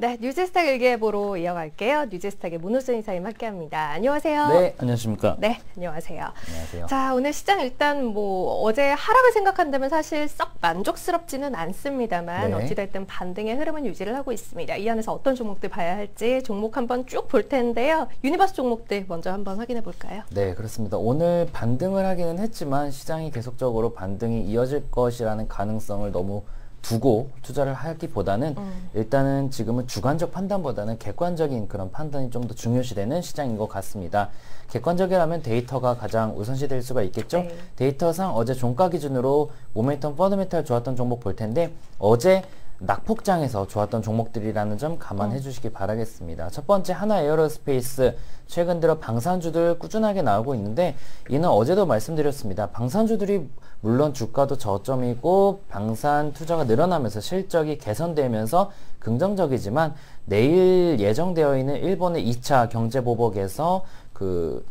네, 뉴스스탁 일기예보로 이어갈게요. 뉴스스탁의 문호준 이사님 함께합니다. 안녕하세요. 네, 안녕하십니까. 네, 안녕하세요. 안녕하세요. 자, 오늘 시장 일단 뭐 어제 하락을 생각한다면 사실 썩 만족스럽지는 않습니다만 네. 어찌됐든 반등의 흐름은 유지를 하고 있습니다. 이 안에서 어떤 종목들 봐야 할지 종목 한번 쭉 볼 텐데요. 유니버스 종목들 먼저 한번 확인해 볼까요? 네, 그렇습니다. 오늘 반등을 하기는 했지만 시장이 계속적으로 반등이 이어질 것이라는 가능성을 너무 두고 투자를 하기보다는 일단은 지금은 주관적 판단보다는 객관적인 그런 판단이 좀 더 중요시되는 시장인 것 같습니다. 객관적이라면 데이터가 가장 우선시 될 수가 있겠죠. 네. 데이터상 어제 종가 기준으로 모멘텀 펀더멘탈 좋았던 종목 볼 텐데 어제 낙폭장에서 좋았던 종목들이라는 점 감안해 주시기 바라겠습니다. 첫 번째 하나 에어로스페이스, 최근 들어 방산주들 꾸준하게 나오고 있는데 이는 어제도 말씀드렸습니다. 방산주들이 물론 주가도 저점이고 방산 투자가 늘어나면서 실적이 개선되면서 긍정적이지만 내일 예정되어 있는 일본의 2차 경제보복에서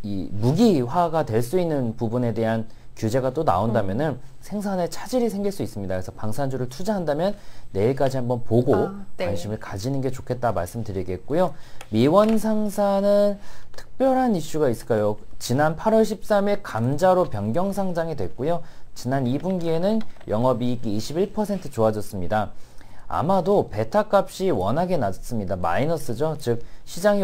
이 무기화가 될 수 있는 부분에 대한 규제가 또 나온다면은 생산에 차질이 생길 수 있습니다. 그래서 방산주를 투자한다면 내일까지 한번 보고 네. 관심을 가지는 게 좋겠다 말씀드리겠고요. 미원상사는 특별한 이슈가 있을까요? 지난 8월 13일 감자로 변경 상장이 됐고요. 지난 2분기에는 영업이익이 21% 좋아졌습니다. 아마도 베타 값이 워낙에 낮습니다. 마이너스죠. 즉 시장이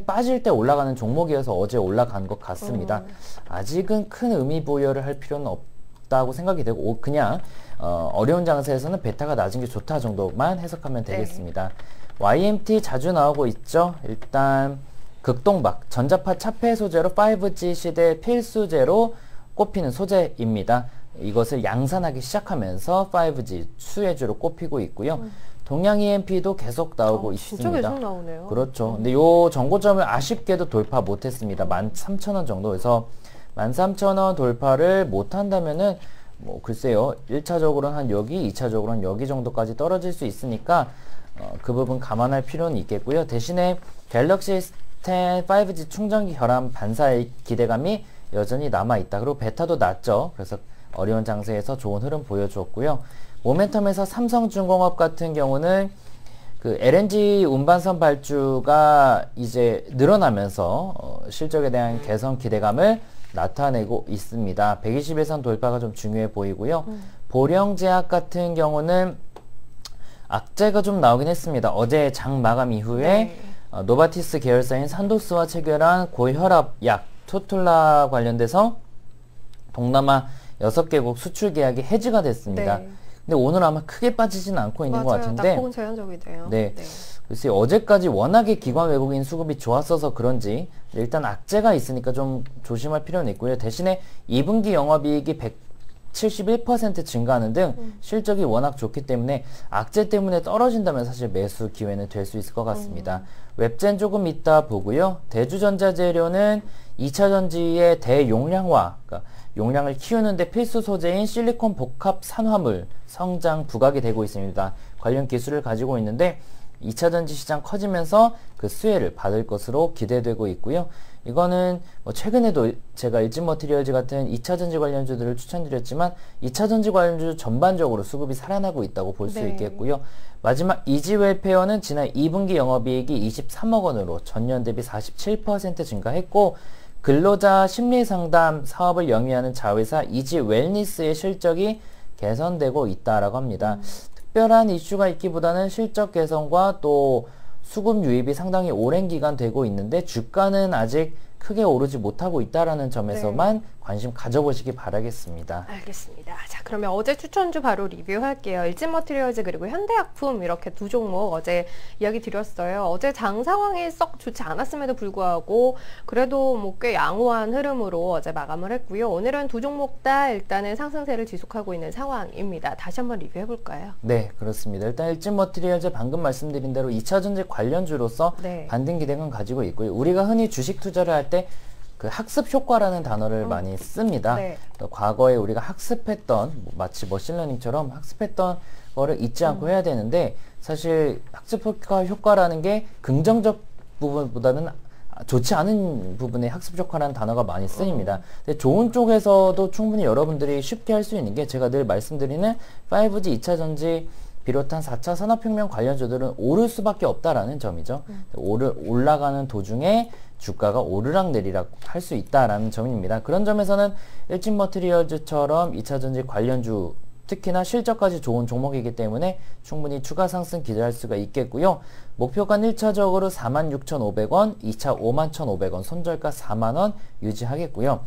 빠질 때 올라가는 종목이어서 어제 올라간 것 같습니다. 아직은 큰 의미 부여를 할 필요는 없다고 생각이 되고 그냥 어려운 장세에서는 베타가 낮은 게 좋다 정도만 해석하면 되겠습니다. YMT 자주 나오고 있죠. 일단 극동박, 전자파 차폐 소재로 5G 시대 필수재로 꼽히는 소재입니다. 이것을 양산하기 시작하면서 5G 수혜주로 꼽히고 있고요. 동양 EMP도 계속 나오고 있습니다. 진짜 계속 나오네요. 그렇죠. 근데 요 정고점을 아쉽게도 돌파 못했습니다. 13,000원 정도. 그래서 13,000원 돌파를 못한다면은 뭐 글쎄요. 1차적으로는 한 여기, 2차적으로는 여기 정도까지 떨어질 수 있으니까 그 부분 감안할 필요는 있겠고요. 대신에 갤럭시 S10 5G 충전기 결함 반사의 기대감이 여전히 남아있다. 그리고 베타도 낮죠. 그래서 어려운 장세에서 좋은 흐름 보여주었고요. 모멘텀에서 삼성중공업 같은 경우는 LNG 운반선 발주가 이제 늘어나면서 실적에 대한 개선 기대감을 나타내고 있습니다. 120일선 돌파가 좀 중요해 보이고요. 보령제약 같은 경우는 악재가 좀 나오긴 했습니다. 어제 장 마감 이후에 노바티스 계열사인 산도스와 체결한 고혈압약 토툴라 관련돼서 동남아 6개국 수출 계약이 해지가 됐습니다. 네. 근데 오늘 아마 크게 빠지진 않고 있는 것 같은데 낙폭은 제한적이네요. 네. 글쎄 어제까지 워낙에 기관 외국인 수급이 좋았어서 그런지 일단 악재가 있으니까 좀 조심할 필요는 있고요. 대신에 2분기 영업이익이 171% 증가하는 등 실적이 워낙 좋기 때문에 악재 때문에 떨어진다면 사실 매수 기회는 될 수 있을 것 같습니다. 웹젠 조금 이따 보고요. 대주전자재료는 2차 전지의 대용량화, 그러니까 용량을 키우는데 필수 소재인 실리콘 복합 산화물 성장 부각이 되고 있습니다. 관련 기술을 가지고 있는데 2차 전지 시장 커지면서 그 수혜를 받을 것으로 기대되고 있고요. 이거는 뭐 최근에도 제가 일진머티리얼즈 같은 2차 전지 관련주들을 추천드렸지만 2차 전지 관련주 전반적으로 수급이 살아나고 있다고 볼 수 있겠고요. 마지막 이지웰페어는 지난 2분기 영업이익이 23억 원으로 전년 대비 47% 증가했고 근로자 심리상담 사업을 영위하는 자회사 이지웰니스의 실적이 개선되고 있다라고 합니다. 특별한 이슈가 있기보다는 실적 개선과 또 수급 유입이 상당히 오랜 기간 되고 있는데 주가는 아직 크게 오르지 못하고 있다라는 점에서만 관심 가져보시기 바라겠습니다. 알겠습니다. 자, 그러면 어제 추천주 바로 리뷰할게요. 일진머티리얼즈 그리고 현대약품 이렇게 두 종목 어제 이야기 드렸어요. 어제 장 상황이 썩 좋지 않았음에도 불구하고 그래도 뭐 꽤 양호한 흐름으로 어제 마감을 했고요. 오늘은 두 종목 다 일단은 상승세를 지속하고 있는 상황입니다. 다시 한번 리뷰해볼까요? 네, 그렇습니다. 일단 일진머티리얼즈 방금 말씀드린 대로 2차 전지 관련주로서 반등 기대감 가지고 있고요. 우리가 흔히 주식 투자를 할 때 그 학습 효과라는 단어를 많이 씁니다. 과거에 우리가 학습했던 마치 머신러닝처럼 학습했던 거를 잊지 않고 해야 되는데 사실 학습 효과라는 게 긍정적 부분보다는 좋지 않은 부분에 학습 효과라는 단어가 많이 쓰입니다. 근데 좋은 쪽에서도 충분히 여러분들이 쉽게 할 수 있는 게 제가 늘 말씀드리는 5G 2차 전지 비롯한 4차 산업혁명 관련주들은 오를 수밖에 없다라는 점이죠. 올라가는 도중에 주가가 오르락 내리락 할 수 있다라는 점입니다. 그런 점에서는 일진머티리얼즈처럼 2차전지 관련주 특히나 실적까지 좋은 종목이기 때문에 충분히 추가 상승 기대할 수가 있겠고요. 목표가 1차적으로 46,500원, 2차 51,500원, 손절가 4만원 유지하겠고요.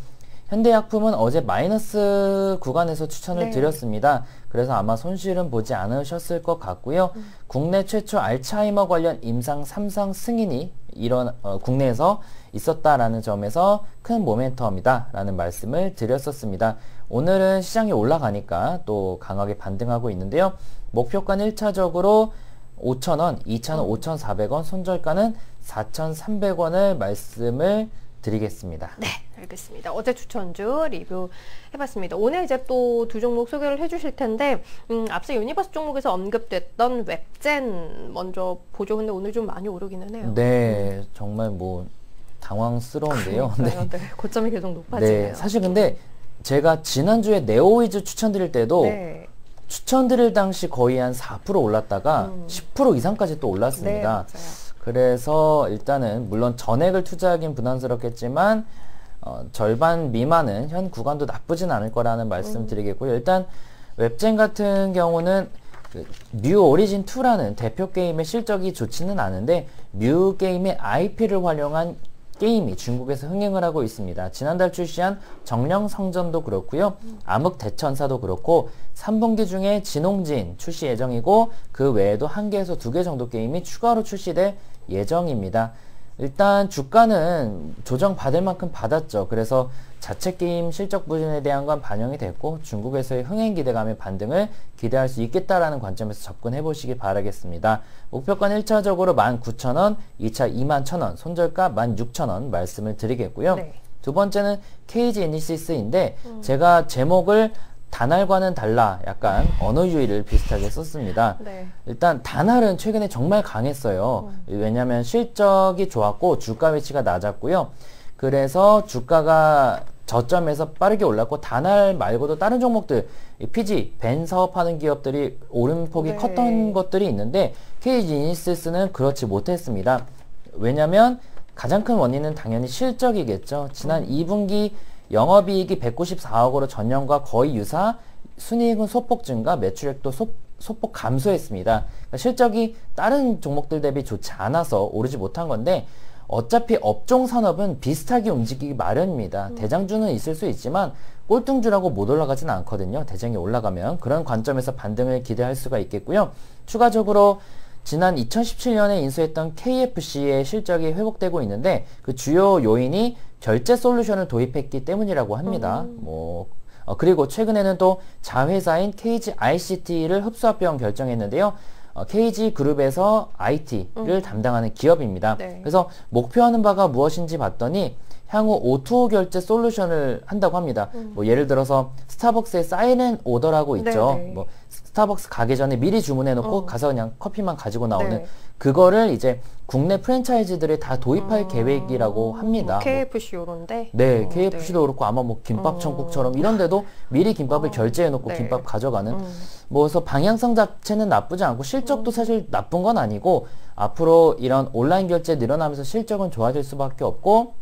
현대약품은 어제 마이너스 구간에서 추천을 드렸습니다. 그래서 아마 손실은 보지 않으셨을 것 같고요. 국내 최초 알츠하이머 관련 임상 3상 승인이 국내에서 있었다라는 점에서 큰 모멘텀이다라는 말씀을 드렸었습니다. 오늘은 시장이 올라가니까 또 강하게 반등하고 있는데요. 목표가는 1차적으로 5,000원, 2차는 5,400원, 손절가는 4,300원을 말씀을 드리겠습니다. 네, 알겠습니다. 어제 추천주 리뷰 해봤습니다. 오늘 이제 또 두 종목 소개를 해주실 텐데 앞서 유니버스 종목에서 언급됐던 웹젠 먼저 보죠. 근데 오늘 좀 많이 오르기는 해요. 네, 정말 뭐 당황스러운데요. 네, 고점이 계속 높아지네요. 네, 사실 근데 제가 지난주에 네오위즈 추천드릴 때도 추천드릴 당시 거의 한 4% 올랐다가 10% 이상까지 또 올랐습니다. 네, 맞아요. 그래서 일단은 물론 전액을 투자하긴 부담스럽겠지만 절반 미만은 현 구간도 나쁘진 않을 거라는 말씀 드리겠고요. 일단 웹젠 같은 경우는 뮤 오리진 2라는 대표 게임의 실적이 좋지는 않은데 뮤 게임의 IP를 활용한 게임이 중국에서 흥행을 하고 있습니다. 지난달 출시한 정령성전도 그렇고요. 암흑대천사도 그렇고 3분기 중에 진홍진 출시 예정이고 그 외에도 1개에서 2개 정도 게임이 추가로 출시될 예정입니다. 일단 주가는 조정받을 만큼 받았죠. 그래서 자체 게임 실적 부진에 대한 건 반영이 됐고 중국에서의 흥행 기대감의 반등을 기대할 수 있겠다라는 관점에서 접근해 보시기 바라겠습니다. 목표가는 1차적으로 19,000원, 2차 21,000원, 손절가 16,000원 말씀을 드리겠고요. 두 번째는 KG 이니시스인데 제가 제목을 단알과는 달라 약간 언어 유희를 비슷하게 썼습니다. 일단 단알은 최근에 정말 강했어요. 왜냐하면 실적이 좋았고 주가 위치가 낮았고요. 그래서 주가가 저점에서 빠르게 올랐고 단알 말고도 다른 종목들 PG, 벤 사업하는 기업들이 오름폭이 컸던 것들이 있는데 KG이니시스는 그렇지 못했습니다. 왜냐하면 가장 큰 원인은 당연히 실적이겠죠. 지난 2분기 영업이익이 194억으로 전년과 거의 유사, 순이익은 소폭 증가, 매출액도 소폭 감소했습니다. 그러니까 실적이 다른 종목들 대비 좋지 않아서 오르지 못한 건데 어차피 업종 산업은 비슷하게 움직이기 마련입니다. 대장주는 있을 수 있지만 꼴등주라고 못 올라가지는 않거든요. 대장이 올라가면 그런 관점에서 반등을 기대할 수가 있겠고요. 추가적으로 지난 2017년에 인수했던 KFC의 실적이 회복되고 있는데 그 주요 요인이 결제 솔루션을 도입했기 때문이라고 합니다. 그리고 최근에는 또 자회사인 KG ICT를 흡수합병 결정했는데요. KG그룹에서 IT를 담당하는 기업입니다. 그래서 목표하는 바가 무엇인지 봤더니 향후 O2O 결제 솔루션을 한다고 합니다. 뭐 예를 들어서 스타벅스의 사이렌 오더라고 있죠. 뭐 스타벅스 가기 전에 미리 주문해 놓고 가서 그냥 커피만 가지고 나오는 그거를 이제 국내 프랜차이즈들에 다 도입할 계획이라고 합니다. KFC 요런데? 네, KFC도 그렇고 아마 뭐 김밥 천국처럼 이런 데도 미리 김밥을 결제해 놓고 김밥 가져가는 그래서 방향성 자체는 나쁘지 않고 실적도 사실 나쁜 건 아니고 앞으로 이런 온라인 결제 늘어나면서 실적은 좋아질 수밖에 없고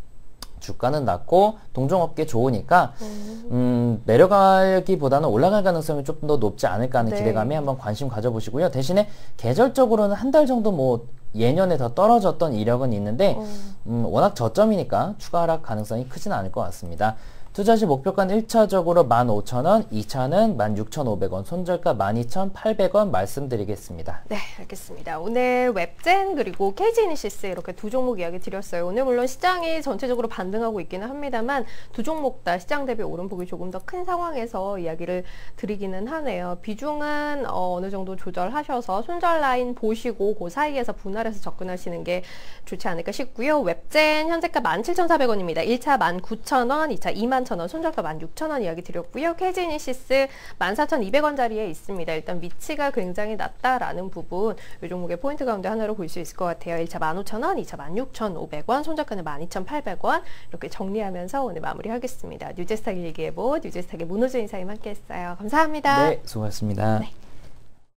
주가는 낮고 동종업계 좋으니까 내려가기보다는 올라갈 가능성이 조금 더 높지 않을까 하는 기대감에 한번 관심 가져보시고요. 대신에 계절적으로는 한 달 정도 뭐 예년에 더 떨어졌던 이력은 있는데 워낙 저점이니까 추가 하락 가능성이 크진 않을 것 같습니다. 투자시 목표가는 1차적으로 15,000원, 2차는 16,500원, 손절가 12,800원 말씀드리겠습니다. 네, 알겠습니다. 오늘 웹젠 그리고 KG이니시스 이렇게 두 종목 이야기 드렸어요. 오늘 물론 시장이 전체적으로 반등하고 있기는 합니다만 두 종목 다 시장 대비 오름폭이 조금 더 큰 상황에서 이야기를 드리기는 하네요. 비중은 어느 정도 조절하셔서 손절 라인 보시고 그 사이에서 분할해서 접근하시는 게 좋지 않을까 싶고요. 웹젠 현재가 17,400원입니다. 1차 19,000원, 2차 21,000원, 손절가 16,000원 이야기 드렸고요. KG이니시스 14,200원짜리에 있습니다. 일단 위치가 굉장히 낮다라는 부분 이 종목의 포인트 가운데 하나로 볼 수 있을 것 같아요. 1차 15,000원, 2차 16,500원, 손절가는 12,800원 이렇게 정리하면서 오늘 마무리하겠습니다. 뉴제스탁 일기예보, 뉴제스탁의 문호준 이사님 함께했어요. 감사합니다. 네, 수고하셨습니다. 네.